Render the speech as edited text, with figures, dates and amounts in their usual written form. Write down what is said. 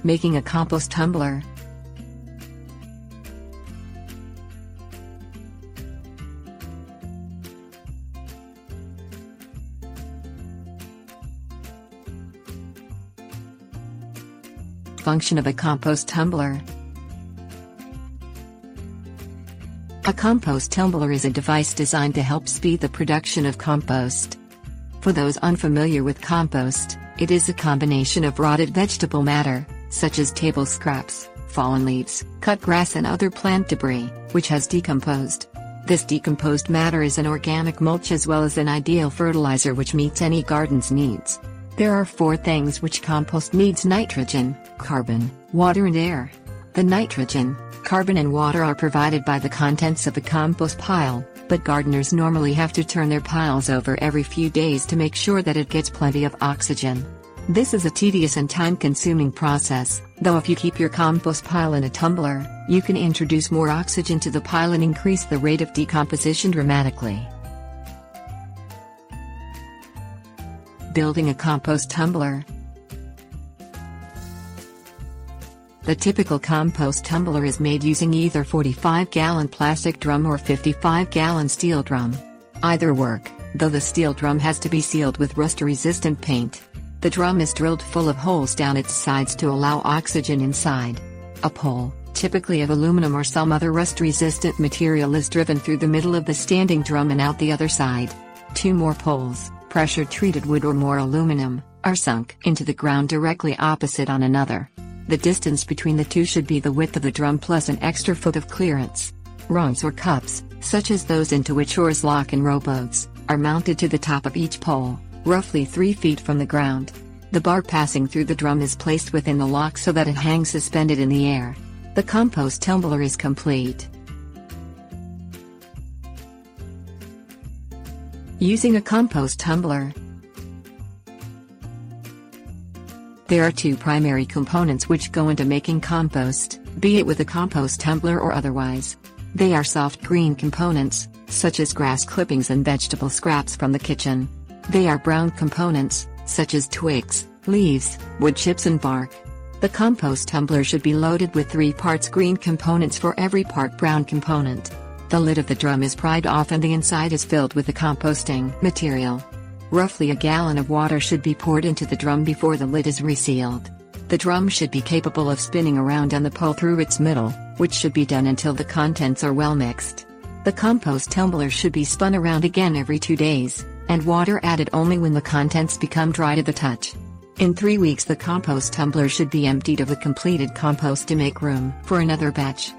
Making a compost tumbler. Function of a compost tumbler. A compost tumbler is a device designed to help speed the production of compost. For those unfamiliar with compost, it is a combination of rotted vegetable matter, such as table scraps, fallen leaves, cut grass and other plant debris, which has decomposed. This decomposed matter is an organic mulch as well as an ideal fertilizer which meets any garden's needs. There are 4 things which compost needs: nitrogen, carbon, water and air. The nitrogen, carbon and water are provided by the contents of a compost pile, but gardeners normally have to turn their piles over every few days to make sure that it gets plenty of oxygen. This is a tedious and time-consuming process, though if you keep your compost pile in a tumbler, you can introduce more oxygen to the pile and increase the rate of decomposition dramatically. Building a compost tumbler. The typical compost tumbler is made using either 45-gallon plastic drum or 55-gallon steel drum. Either work, though the steel drum has to be sealed with rust-resistant paint. The drum is drilled full of holes down its sides to allow oxygen inside. A pole, typically of aluminum or some other rust-resistant material, is driven through the middle of the standing drum and out the other side. 2 more poles, pressure-treated wood or more aluminum, are sunk into the ground directly opposite on another. The distance between the 2 should be the width of the drum plus an extra foot of clearance. Rungs or cups, such as those into which oars lock in rowboats, are mounted to the top of each pole, roughly 3 feet from the ground. The bar passing through the drum is placed within the lock so that it hangs suspended in the air. The compost tumbler is complete. Using a compost tumbler. There are 2 primary components which go into making compost, be it with a compost tumbler or otherwise. They are soft green components, such as grass clippings and vegetable scraps from the kitchen. They are brown components, such as twigs, leaves, wood chips and bark. The compost tumbler should be loaded with 3 parts green components for every part brown component. The lid of the drum is pried off and the inside is filled with the composting material. Roughly a gallon of water should be poured into the drum before the lid is resealed. The drum should be capable of spinning around on the pole through its middle, which should be done until the contents are well mixed. The compost tumbler should be spun around again every 2 days, and water added only when the contents become dry to the touch. In 3 weeks the compost tumbler should be emptied of the completed compost to make room for another batch.